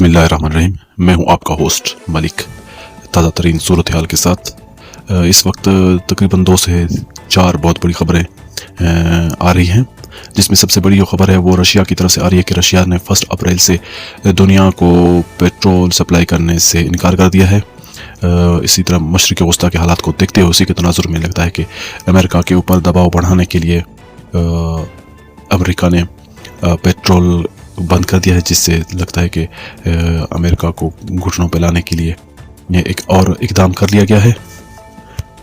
بسم اللہ الرحمن الرحیم. میں ہوں آپ کا ہوسٹ ملک، تازہ ترین صورتحال کے ساتھ. اس وقت تقریباً 2 سے 4 بہت بڑی خبریں آ رہی ہیں، جس میں سب سے بڑی جو خبر ہے وہ رشیا کی طرف سے آ رہی ہے کہ رشیا نے 1 اپریل سے دنیا کو پیٹرول سپلائی کرنے سے انکار کر دیا ہے. اسی طرح مشرق وسطیٰ کے حالات کو دیکھتے ہوئے اسی کے تناظر میں لگتا ہے کہ امریکہ کے اوپر دباؤ بڑھانے کے لیے امریکہ نے پیٹرول بند کر دیا ہے، جس سے لگتا ہے کہ امریکہ کو گھٹنوں پہ لانے کے لیے یہ ایک اور اقدام کر لیا گیا ہے،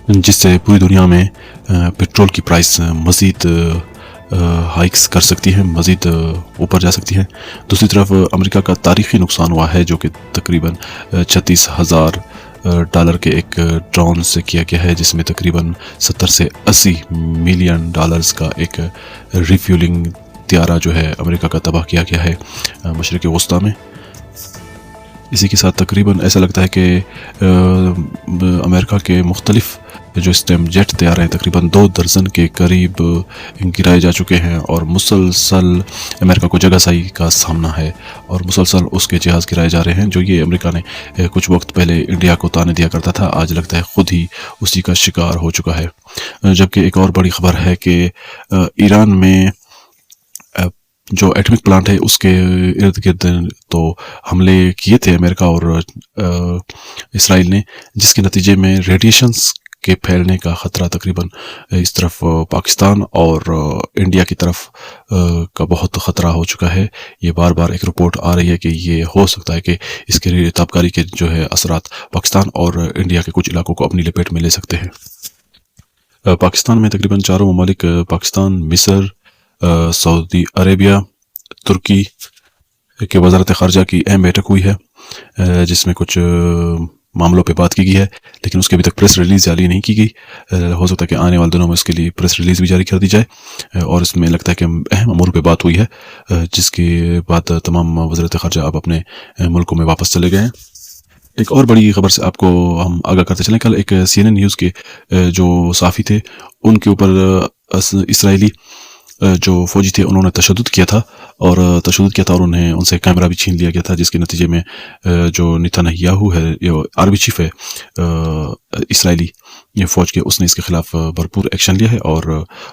جس سے پوری دنیا میں پیٹرول کی پرائس مزید ہائیکس کر سکتی ہیں، مزید اوپر جا سکتی ہیں. دوسری طرف امریکہ کا تاریخی نقصان ہوا ہے جو کہ تقریباً $36,000 کے ایک ڈرون سے کیا گیا ہے، جس میں تقریباً 70 سے 80 ملین ڈالرز کا ایک ریفیولنگ طیارہ جو ہے امریکہ کا تباہ کیا گیا ہے مشرق وسطیٰ میں. اسی کے ساتھ تقریباً ایسا لگتا ہے کہ امریکہ کے مختلف جو اسٹیم جیٹ طیارے ہیں تقریباً 2 درجن کے قریب گرائے جا چکے ہیں، اور مسلسل امریکہ کو جگہ سائی کا سامنا ہے، اور مسلسل اس کے جہاز گرائے جا رہے ہیں جو یہ امریکہ نے کچھ وقت پہلے انڈیا کو تانے دیا کرتا تھا، آج لگتا ہے خود ہی اسی کا شکار ہو چکا ہے. جبکہ ایک اور بڑی خبر ہے کہ ایران میں جو ایٹمک پلانٹ ہے اس کے ارد گرد تو حملے کیے تھے امریکہ اور اسرائیل نے، جس کے نتیجے میں ریڈیشنز کے پھیلنے کا خطرہ تقریباً اس طرف پاکستان اور انڈیا کی طرف کا بہت خطرہ ہو چکا ہے. یہ بار بار ایک رپورٹ آ رہی ہے کہ یہ ہو سکتا ہے کہ اس کے تابکاری کے جو ہے اثرات پاکستان اور انڈیا کے کچھ علاقوں کو اپنی لپیٹ میں لے سکتے ہیں. پاکستان میں تقریباً 4 ممالک پاکستان، مصر، سعودی عربیہ، ترکی کے وزارت خارجہ کی اہم بیٹھک ہوئی ہے، جس میں کچھ معاملوں پہ بات کی گئی ہے، لیکن اس کے ابھی تک پریس ریلیز جاری نہیں کی گئی. ہو سکتا ہے کہ آنے والے دنوں میں اس کے لیے پریس ریلیز بھی جاری کر دی جائے، اور اس میں لگتا ہے کہ اہم امور پہ بات ہوئی ہے، جس کے بعد تمام وزارت خارجہ اب اپنے ملکوں میں واپس چلے گئے ہیں. ایک اور بڑی خبر سے آپ کو ہم آگاہ کرتے چلیں. کل ایک CNN نیوز کے جو صحافی تھے ان کے اوپر اسرائیلی جو فوجی تھے انہوں نے تشدد کیا تھا اور انہیں ان سے کیمرہ بھی چھین لیا گیا تھا، جس کے نتیجے میں جو نیتن یاہو ہے، آرمی چیف ہے اسرائیلی یہ فوج کے، اس نے اس کے خلاف بھرپور ایکشن لیا ہے اور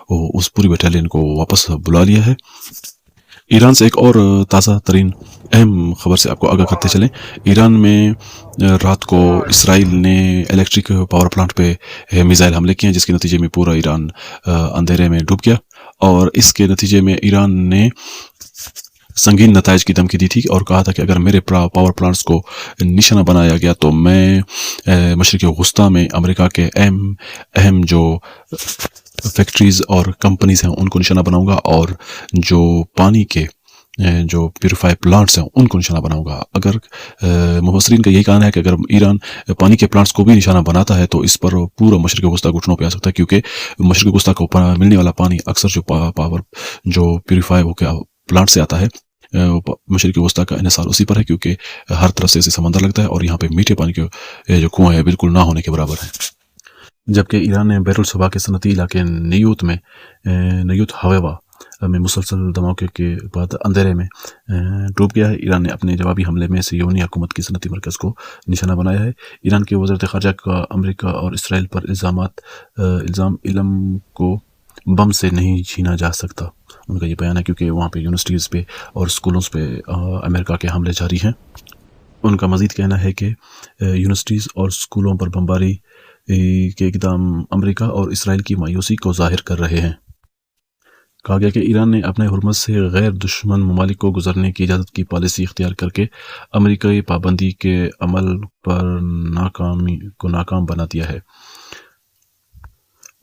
اس پوری بٹالین کو واپس بلا لیا ہے. ایران سے ایک اور تازہ ترین اہم خبر سے آپ کو آگاہ کرتے چلیں. ایران میں رات کو اسرائیل نے الیکٹرک پاور پلانٹ پہ میزائل حملے کیے ہیں، جس کے نتیجے میں پورا ایران اندھیرے میں ڈوب گیا، اور اس کے نتیجے میں ایران نے سنگین نتائج کی دھمکی دی تھی اور کہا تھا کہ اگر میرے پاور پلانٹس کو نشانہ بنایا گیا تو میں مشرق وسطیٰ میں امریکہ کے اہم جو فیکٹریز اور کمپنیز ہیں ان کو نشانہ بناؤں گا، اور جو پانی کے جو پیوریفائی پلانٹس ہیں ان کو نشانہ بناؤں گا. اگر مفسرین کا یہی کہنا ہے کہ اگر ایران پانی کے پلانٹس کو بھی نشانہ بناتا ہے تو اس پر پورا مشرق وسطیٰ گھٹنوں پہ آ سکتا ہے، کیونکہ مشرق وسطیٰ کو ملنے والا پانی اکثر جو پاور جو پیوریفائی ہو کے پلانٹ سے آتا ہے، مشرق وسطیٰ کا انحصار اسی پر ہے، کیونکہ ہر طرف سے اسے سمندر لگتا ہے اور یہاں پہ میٹھے پانی کے جو کنویں ہیں بالکل نہ ہونے کے برابر ہیں. جبکہ ایران نے بیر الصباح کے صنعتی علاقے نیوت ہویوا میں مسلسل دھماکے کے بعد اندھیرے میں ڈوب گیا ہے. ایران نے اپنے جوابی حملے میں صہیونی حکومت کی صنعتی مرکز کو نشانہ بنایا ہے. ایران کی وزارت خارجہ کا امریکہ اور اسرائیل پر الزام علم کو بم سے نہیں چھینا جا سکتا، ان کا یہ بیان ہے، کیونکہ وہاں پہ یونیورسٹیز پہ اور اسکولوں پہ امریکہ کے حملے جاری ہیں. ان کا مزید کہنا ہے کہ یونیورسٹیز اور اسکولوں پر بمباری کے اقدام امریکہ اور اسرائیل کی مایوسی کو ظاہر کر رہے ہیں. کہا گیا کہ ایران نے اپنے حرمت سے غیر دشمن ممالک کو گزرنے کی اجازت کی پالیسی اختیار کر کے امریکائی پابندی کے عمل پر ناکام بنا دیا ہے.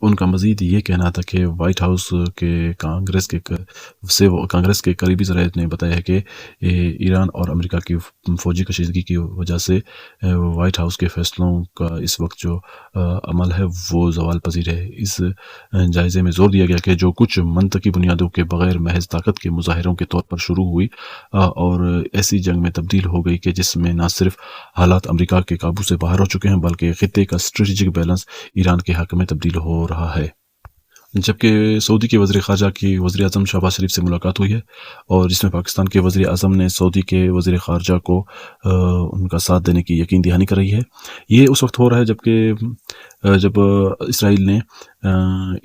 ان کا مزید یہ کہنا تھا کہ وائٹ ہاؤس کے کانگریس کے قریبی ذرائع نے بتایا ہے کہ ایران اور امریکہ کی فوجی کشیدگی کی وجہ سے وائٹ ہاؤس کے فیصلوں کا اس وقت جو عمل ہے وہ زوال پذیر ہے. اس جائزے میں زور دیا گیا کہ جو کچھ منطقی بنیادوں کے بغیر محض طاقت کے مظاہروں کے طور پر شروع ہوئی اور ایسی جنگ میں تبدیل ہو گئی کہ جس میں نہ صرف حالات امریکہ کے قابو سے باہر ہو چکے ہیں بلکہ خطے کا اسٹریٹجک بیلنس ایران کے حق میں تبدیل ہو رہا ہے. जबकि सऊदी के वज़ीर ख़ारजा की वज़ीर आज़म शहबाज शरीफ से मुलाकात हुई है और जिसमें पाकिस्तान के वज़ीर आज़म ने सऊदी के वज़ीर ख़ारजा को उनका साथ देने की यकीन दहानी कराई है। ये उस वक्त हो रहा है जब इसराइल ने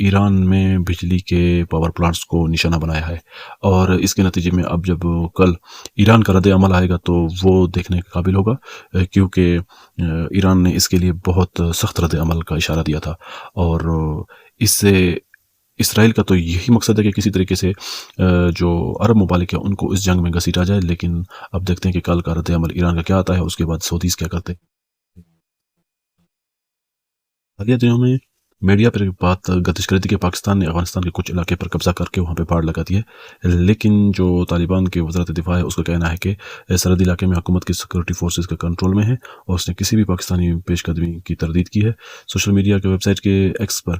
ईरान में बिजली के पावर प्लांट्स को निशाना बनाया है और इसके नतीजे में अब जब कल ईरान का रद्द अमल आएगा तो वो देखने के काबिल होगा, क्योंकि ईरान ने इसके लिए बहुत सख्त रद्द अमल का इशारा दिया था और इससे इसराइल का तो यही मकसद है कि किसी तरीके से जो अरब ममालिक है उनको इस जंग में घसीटा जाए। लेकिन अब देखते हैं कि कल का रद्द अमल ईरान का क्या आता है, उसके बाद सऊदीज़ क्या करते हैं। हालिया दिनों में मीडिया पर बात गर्दिश कर रही थी कि पाकिस्तान ने अफगानिस्तान के कुछ इलाके पर कब्जा करके वहाँ पे फाड़ लगा दी है, लेकिन जो तालिबान के वज़ारत दिफा है उसका कहना है कि सरहदी इलाके में हुकूमत की सिक्योरिटी फोर्सेस के कंट्रोल में है और उसने किसी भी पाकिस्तानी पेशकदमी की तरदीद की है। सोशल मीडिया के वेबसाइट के एक्स पर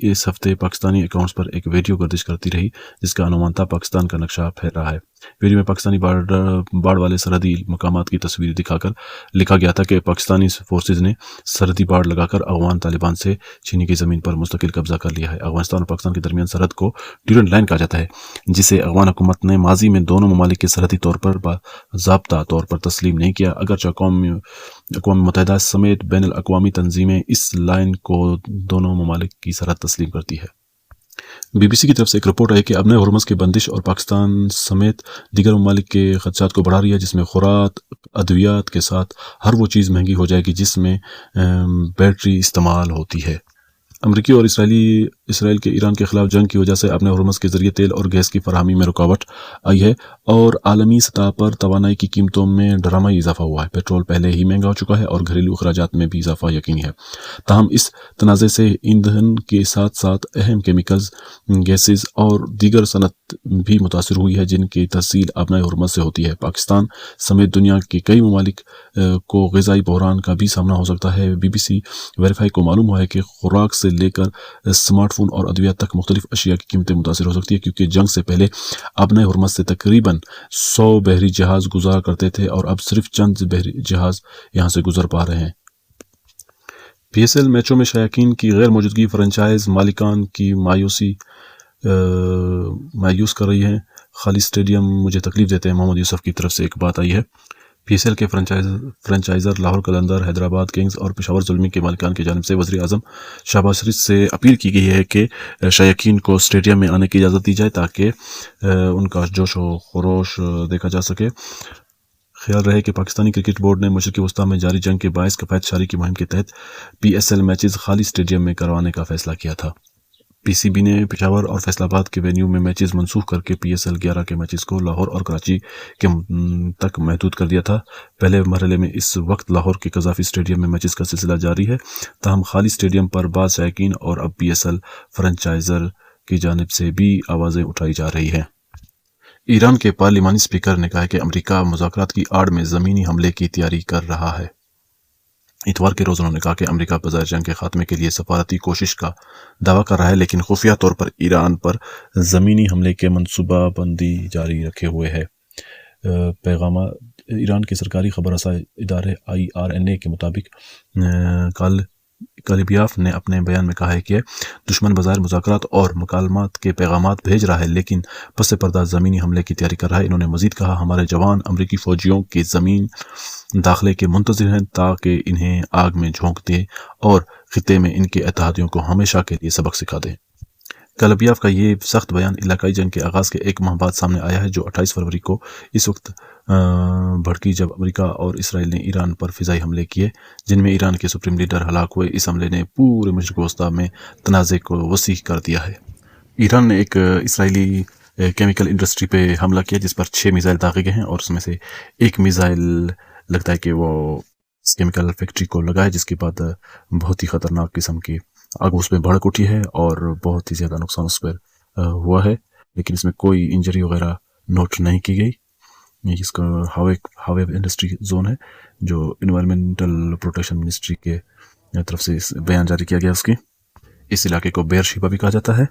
इस हफ्ते पाकिस्तानी अकाउंट्स पर एक वीडियो गर्दिश करती रही जिसका अनुमान था पाकिस्तान का नक्शा फैल रहा है। वीडियो में पाकिस्तानी बाढ़ वाले सरहदी मकामात की तस्वीर दिखाकर लिखा गया था कि पाकिस्तानी फोर्सेज ने सरहदी बाढ़ लगाकर अफगान तालिबान से चीनी की ज़मीन पर मुस्तकिल कब्जा कर लिया है। अफगानिस्तान और पाकिस्तान के दरमियान सरहद को ड्यूरेंट लाइन कहा जाता है, जिसे अफगान हुकूमत ने माजी में दोनों ममालिक के सरहदी तौर पर बाज़ाब्ता तौर पर तस्लीम नहीं किया, अगरचे अक़वाम मुत्तहिदा समेत बैन अल-अक़वामी तंजीमें इस लाइन को दोनों ममालिक की सरहद तस्लीम करती है। BBC की तरफ से एक रिपोर्ट आई कि अब हरमुज़ की बंदिश और पाकिस्तान समेत दीगर ममालिक के खदशात को बढ़ा रही है, जिसमें खुराक अद्वियात के साथ हर वो चीज़ महंगी हो जाएगी जिसमें बैटरी इस्तेमाल होती है। अमरीकी और इसराइल के ईरान के खिलाफ जंग की वजह से अपने हरमुज़ के ज़रिए तेल और गैस की फरहमी में रुकावट आई है और आलमी सतह पर तवानाई की कीमतों में ड्रामाई इजाफा हुआ है। पेट्रोल पहले ही महंगा हो चुका है और घरेलू अखराजात में भी इजाफा यकीनी है। ताहम इस तनाज़े से ईंधन के साथ साथ अहम केमिकल्स, गैसेस और दीगर सनत भी मुतासर हुई है जिनकी तहसील अपने हरमुज़ से होती है। पाकिस्तान समेत दुनिया के कई ममालिक को ग़िज़ाई बहरान का भी सामना हो सकता है। BBC वेरीफाई को मालूम हुआ है कि खुराक से लेकर स्मार्टफोन और अद्वियात तक मुख्तलिफ अशिया की कीमतें मुतासर हो सकती है, क्योंकि जंग से पहले अपने हरमुज़ से तकरीबन 100 बहरी जहाज़ गुजरा करते थे और अब सिर्फ चंद बहरी जहाज़ यहाँ से गुजर पा रहे हैं। PSL मैचों में शायकीन की गैर मौजूदगी फ्रेंचाइज मालिकान की मायूस कर रही है। खाली स्टेडियम मुझे तकलीफ देते हैं, मोहम्मद यूसुफ की तरफ से एक बात आई है। PSL के फ्रेंचाइजर लाहौर कलंदर, हैदराबाद किंग्स और पेशावर ज़ुल्मी के मालिकान की जानिब से वज़ीर आज़म शहबाज शरीफ से अपील की गई है कि शायकीन को स्टेडियम में आने की इजाज़त दी जाए ताकि उनका जोश व खरोश देखा जा सके। ख्याल रहे कि पाकिस्तानी क्रिकेट बोर्ड ने मशरक़ी वस्ता में जारी जंग के बायस कफ़ायत शारी की मुहिम के तहत PSL मैचेस खाली स्टेडियम में करवाने का फैसला किया था। PCB ने पेशावर और फैसलाबाद के वेन्यू में मैचेस मनसूख करके PSL 11 के मैचेस को लाहौर और कराची के तक महदूद कर दिया था। पहले मरहले में इस वक्त लाहौर के कज़ाफ़ी स्टेडियम में मैचेस का सिलसिला जारी है, ताहम खाली स्टेडियम पर बाद शायकीन और अब PSL फ्रेंचाइजर की जानिब से भी आवाज़ें उठाई जा रही हैं। ईरान के पार्लिमानी स्पीकर ने कहा है कि अमेरिका मुज़ाकरात की आड़ में ज़मीनी हमले की तैयारी कर रहा है। इतवार के रोज़ उन्होंने कहा कि अमेरिका बज़ाहिर जंग के खात्मे के लिए सफारती कोशिश का दावा कर रहा है, लेकिन खुफिया तौर पर ईरान पर ज़मीनी हमले के मनसूबाबंदी जारी रखे हुए है। पैगाम ईरान के सरकारी खबर रसा इदारे IRNA के मुताबिक कालिबियाफ ने अपने बयान में कहा है कि दुश्मन बज़ाहिर मुज़ाकरात और मुकालमात के पैगामात भेज रहा है, लेकिन पस पर्दा ज़मीनी हमले की तैयारी कर रहा है। इन्होंने मज़ीद कहा, हमारे जवान अमरीकी फ़ौजियों के ज़मीन दाखिले के मुंतज़िर हैं ताकि इन्हें आग में झोंक दे और ख़ित्ते में इनके इत्तेहादियों को हमेशा के लिए सबक सिखा दें। कालिबियाफ का ये सख्त बयान इलाकाई जंग के आगाज़ के एक माह बाद सामने आया है, जो 28 फरवरी को इस वक्त भड़की जब अमेरिका और इसराइल ने ईरान पर फ़िज़ाई हमले किए जिनमें ईरान के सुप्रीम लीडर हलाक हुए। इस हमले ने पूरे मशरिक़ वस्ता में तनाज़े को वसी कर दिया है। ईरान ने एक इसराइली केमिकल इंडस्ट्री पे हमला किया जिस पर 6 मिसाइल दागे गए हैं और उसमें से एक मिसाइल लगता है कि वो इस केमिकल फैक्ट्री को लगा है, जिसके बाद बहुत ही ख़तरनाक किस्म की आग उस पर भड़क उठी है और बहुत ही ज़्यादा नुकसान उस पर हुआ है, लेकिन इसमें कोई इंजरी वगैरह नोट नहीं की गई। इसका हावे इंडस्ट्री जोन है जो इन्वायरमेंटल प्रोटेक्शन मिनिस्ट्री के तरफ से बयान जारी किया गया। उसकी इस इलाके को बेर शिबा भी कहा जाता है।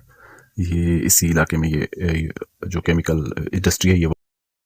ये इसी इलाके में ये जो केमिकल इंडस्ट्री है ये